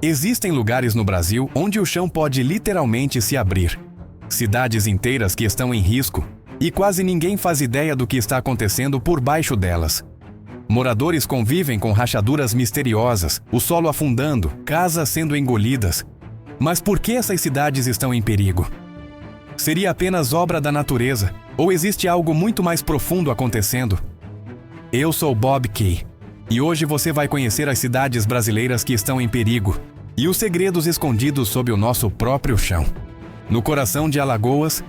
Existem lugares no Brasil onde o chão pode literalmente se abrir. Cidades inteiras que estão em risco e quase ninguém faz ideia do que está acontecendo por baixo delas. Moradores convivem com rachaduras misteriosas, o solo afundando, casas sendo engolidas. Mas por que essas cidades estão em perigo? Seria apenas obra da natureza? Ou existe algo muito mais profundo acontecendo? Eu sou Bob Key. E hoje você vai conhecer as cidades brasileiras que estão em perigo e os segredos escondidos sob o nosso próprio chão. No coração de Alagoas,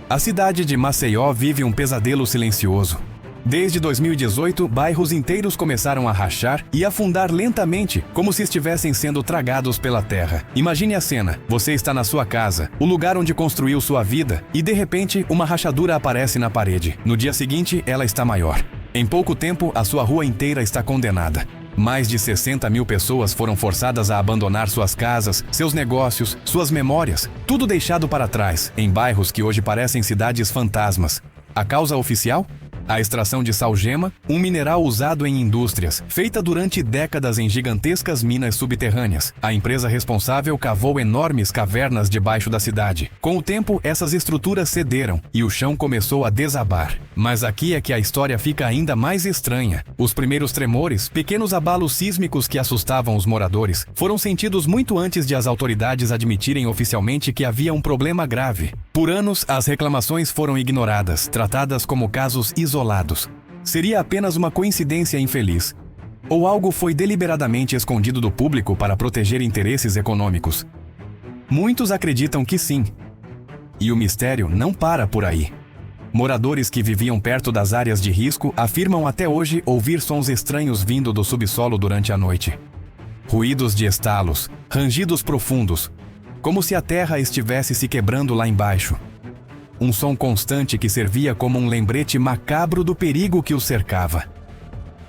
a cidade de Maceió vive um pesadelo silencioso. Desde 2018, bairros inteiros começaram a rachar e afundar lentamente, como se estivessem sendo tragados pela terra. Imagine a cena: você está na sua casa, o lugar onde construiu sua vida, e de repente uma rachadura aparece na parede. No dia seguinte, ela está maior. Em pouco tempo, a sua rua inteira está condenada. Mais de 60 mil pessoas foram forçadas a abandonar suas casas, seus negócios, suas memórias, tudo deixado para trás, em bairros que hoje parecem cidades fantasmas. A causa oficial? A extração de salgema, um mineral usado em indústrias, feita durante décadas em gigantescas minas subterrâneas. A empresa responsável cavou enormes cavernas debaixo da cidade. Com o tempo, essas estruturas cederam e o chão começou a desabar. Mas aqui é que a história fica ainda mais estranha. Os primeiros tremores, pequenos abalos sísmicos que assustavam os moradores, foram sentidos muito antes de as autoridades admitirem oficialmente que havia um problema grave. Por anos, as reclamações foram ignoradas, tratadas como casos isolados. Seria apenas uma coincidência infeliz. Ou algo foi deliberadamente escondido do público para proteger interesses econômicos? Muitos acreditam que sim. E o mistério não para por aí. Moradores que viviam perto das áreas de risco afirmam até hoje ouvir sons estranhos vindo do subsolo durante a noite. Ruídos de estalos, rangidos profundos, como se a terra estivesse se quebrando lá embaixo. Um som constante que servia como um lembrete macabro do perigo que os cercava.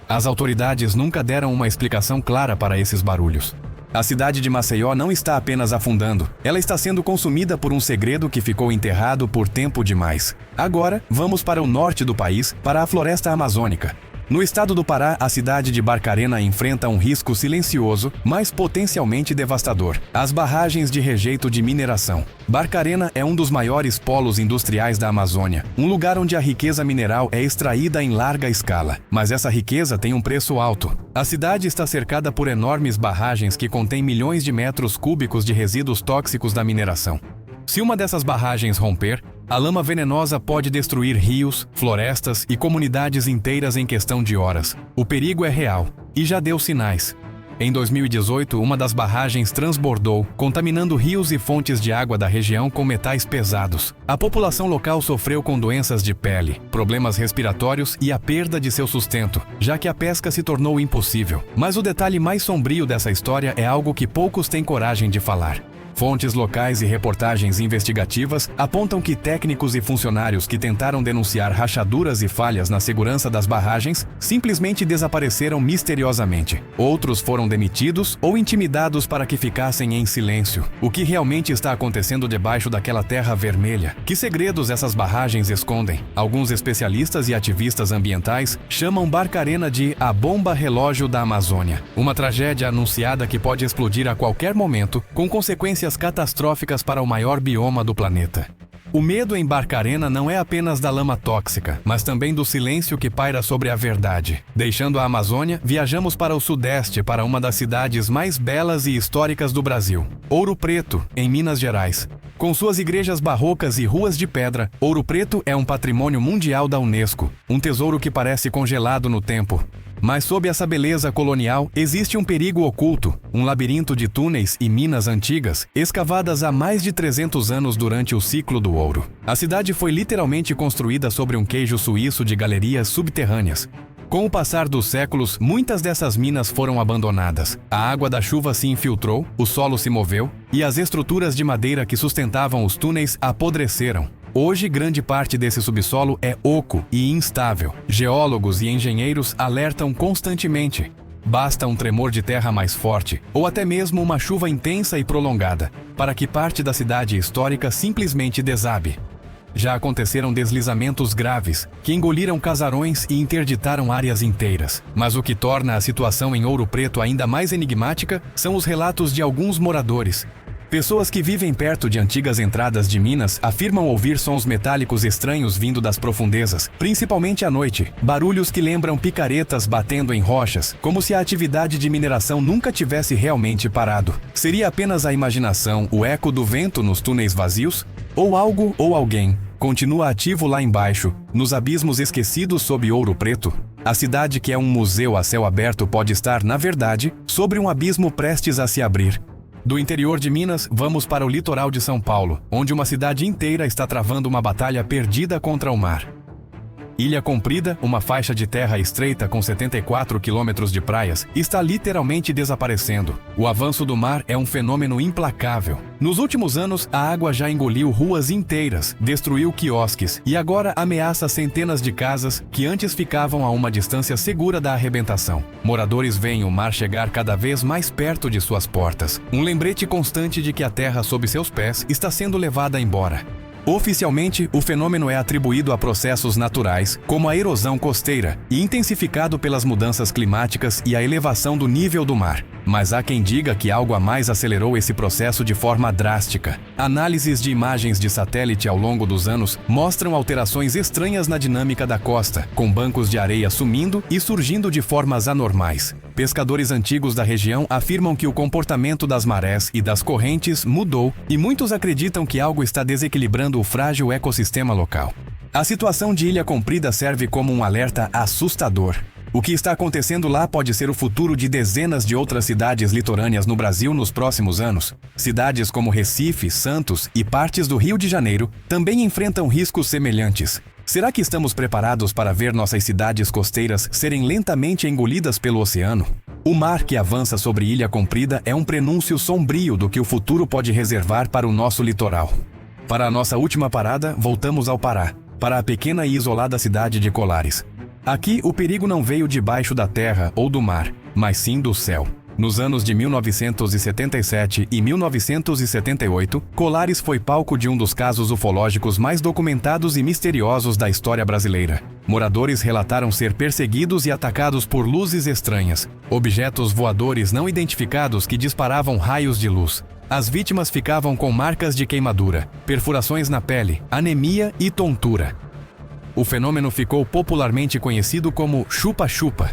As autoridades nunca deram uma explicação clara para esses barulhos. A cidade de Maceió não está apenas afundando, ela está sendo consumida por um segredo que ficou enterrado por tempo demais. Agora, vamos para o norte do país, para a floresta amazônica. No estado do Pará, a cidade de Barcarena enfrenta um risco silencioso, mas potencialmente devastador: as barragens de rejeito de mineração. Barcarena é um dos maiores polos industriais da Amazônia, um lugar onde a riqueza mineral é extraída em larga escala. Mas essa riqueza tem um preço alto. A cidade está cercada por enormes barragens que contêm milhões de metros cúbicos de resíduos tóxicos da mineração. Se uma dessas barragens romper, a lama venenosa pode destruir rios, florestas e comunidades inteiras em questão de horas. O perigo é real e já deu sinais. Em 2018, uma das barragens transbordou, contaminando rios e fontes de água da região com metais pesados. A população local sofreu com doenças de pele, problemas respiratórios e a perda de seu sustento, já que a pesca se tornou impossível. Mas o detalhe mais sombrio dessa história é algo que poucos têm coragem de falar. Fontes locais e reportagens investigativas apontam que técnicos e funcionários que tentaram denunciar rachaduras e falhas na segurança das barragens simplesmente desapareceram misteriosamente. Outros foram demitidos ou intimidados para que ficassem em silêncio. O que realmente está acontecendo debaixo daquela terra vermelha? Que segredos essas barragens escondem? Alguns especialistas e ativistas ambientais chamam Barcarena de a bomba relógio da Amazônia. Uma tragédia anunciada que pode explodir a qualquer momento, com consequências catastróficas para o maior bioma do planeta. O medo em Barcarena não é apenas da lama tóxica, mas também do silêncio que paira sobre a verdade. Deixando a Amazônia, viajamos para o sudeste, para uma das cidades mais belas e históricas do Brasil, Ouro Preto, em Minas Gerais. Com suas igrejas barrocas e ruas de pedra, Ouro Preto é um patrimônio mundial da Unesco, um tesouro que parece congelado no tempo. Mas sob essa beleza colonial, existe um perigo oculto, um labirinto de túneis e minas antigas, escavadas há mais de 300 anos durante o ciclo do ouro. A cidade foi literalmente construída sobre um queijo suíço de galerias subterrâneas. Com o passar dos séculos, muitas dessas minas foram abandonadas. A água da chuva se infiltrou, o solo se moveu, e as estruturas de madeira que sustentavam os túneis apodreceram. Hoje, grande parte desse subsolo é oco e instável. Geólogos e engenheiros alertam constantemente. Basta um tremor de terra mais forte, ou até mesmo uma chuva intensa e prolongada, para que parte da cidade histórica simplesmente desabe. já aconteceram deslizamentos graves, que engoliram casarões e interditaram áreas inteiras. Mas o que torna a situação em Ouro Preto ainda mais enigmática são os relatos de alguns moradores. Pessoas que vivem perto de antigas entradas de minas afirmam ouvir sons metálicos estranhos vindo das profundezas, principalmente à noite, barulhos que lembram picaretas batendo em rochas, como se a atividade de mineração nunca tivesse realmente parado. Seria apenas a imaginação, o eco do vento nos túneis vazios? Ou algo ou alguém continua ativo lá embaixo, nos abismos esquecidos sob Ouro Preto? A cidade, que é um museu a céu aberto, pode estar, na verdade, sobre um abismo prestes a se abrir. Do interior de Minas, vamos para o litoral de São Paulo, onde uma cidade inteira está travando uma batalha perdida contra o mar. Ilha Comprida, uma faixa de terra estreita com 74 quilômetros de praias, está literalmente desaparecendo. O avanço do mar é um fenômeno implacável. Nos últimos anos, a água já engoliu ruas inteiras, destruiu quiosques e agora ameaça centenas de casas que antes ficavam a uma distância segura da arrebentação. Moradores veem o mar chegar cada vez mais perto de suas portas. Um lembrete constante de que a terra sob seus pés está sendo levada embora. Oficialmente, o fenômeno é atribuído a processos naturais, como a erosão costeira, e intensificado pelas mudanças climáticas e a elevação do nível do mar. Mas há quem diga que algo a mais acelerou esse processo de forma drástica. Análises de imagens de satélite ao longo dos anos mostram alterações estranhas na dinâmica da costa, com bancos de areia sumindo e surgindo de formas anormais. Pescadores antigos da região afirmam que o comportamento das marés e das correntes mudou, e muitos acreditam que algo está desequilibrando o frágil ecossistema local. A situação de Ilha Comprida serve como um alerta assustador. O que está acontecendo lá pode ser o futuro de dezenas de outras cidades litorâneas no Brasil nos próximos anos. Cidades como Recife, Santos e partes do Rio de Janeiro também enfrentam riscos semelhantes. Será que estamos preparados para ver nossas cidades costeiras serem lentamente engolidas pelo oceano? O mar que avança sobre Ilha Comprida é um prenúncio sombrio do que o futuro pode reservar para o nosso litoral. Para a nossa última parada, voltamos ao Pará, para a pequena e isolada cidade de Colares. Aqui, o perigo não veio debaixo da terra ou do mar, mas sim do céu. Nos anos de 1977 e 1978, Colares foi palco de um dos casos ufológicos mais documentados e misteriosos da história brasileira. Moradores relataram ser perseguidos e atacados por luzes estranhas, objetos voadores não identificados que disparavam raios de luz. As vítimas ficavam com marcas de queimadura, perfurações na pele, anemia e tontura. O fenômeno ficou popularmente conhecido como chupa-chupa.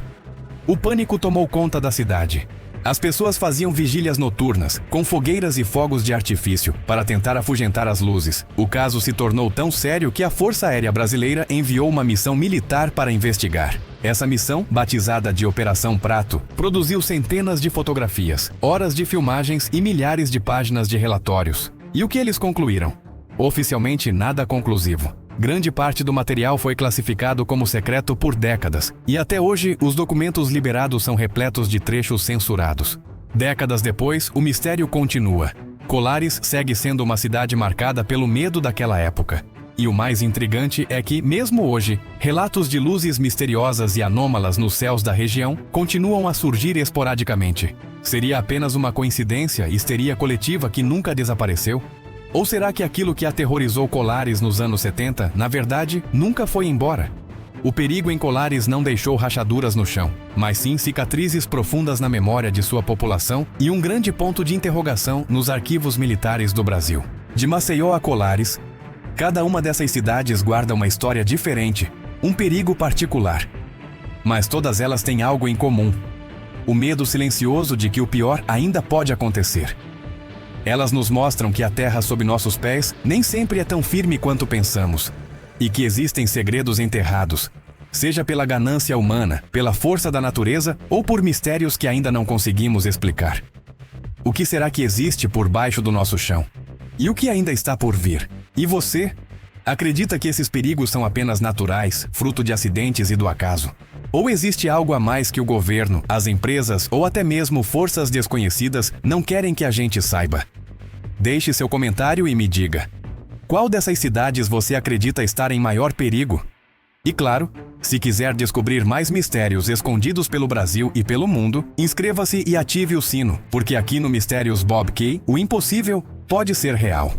O pânico tomou conta da cidade. As pessoas faziam vigílias noturnas, com fogueiras e fogos de artifício, para tentar afugentar as luzes. O caso se tornou tão sério que a Força Aérea Brasileira enviou uma missão militar para investigar. Essa missão, batizada de Operação Prato, produziu centenas de fotografias, horas de filmagens e milhares de páginas de relatórios. E o que eles concluíram? Oficialmente, nada conclusivo. Grande parte do material foi classificado como secreto por décadas, e até hoje os documentos liberados são repletos de trechos censurados. Décadas depois, o mistério continua. Colares segue sendo uma cidade marcada pelo medo daquela época. E o mais intrigante é que, mesmo hoje, relatos de luzes misteriosas e anômalas nos céus da região continuam a surgir esporadicamente. Seria apenas uma coincidência, histeria coletiva que nunca desapareceu? Ou será que aquilo que aterrorizou Colares nos anos 70, na verdade, nunca foi embora? O perigo em Colares não deixou rachaduras no chão, mas sim cicatrizes profundas na memória de sua população e um grande ponto de interrogação nos arquivos militares do Brasil. De Maceió a Colares, cada uma dessas cidades guarda uma história diferente, um perigo particular. Mas todas elas têm algo em comum: o medo silencioso de que o pior ainda pode acontecer. Elas nos mostram que a terra sob nossos pés nem sempre é tão firme quanto pensamos, e que existem segredos enterrados, seja pela ganância humana, pela força da natureza ou por mistérios que ainda não conseguimos explicar. O que será que existe por baixo do nosso chão? E o que ainda está por vir? E você? Acredita que esses perigos são apenas naturais, fruto de acidentes e do acaso? Ou existe algo a mais que o governo, as empresas ou até mesmo forças desconhecidas não querem que a gente saiba? Deixe seu comentário e me diga: qual dessas cidades você acredita estar em maior perigo? E claro, se quiser descobrir mais mistérios escondidos pelo Brasil e pelo mundo, inscreva-se e ative o sino, porque aqui no Mistérios Bob Kay, o impossível pode ser real.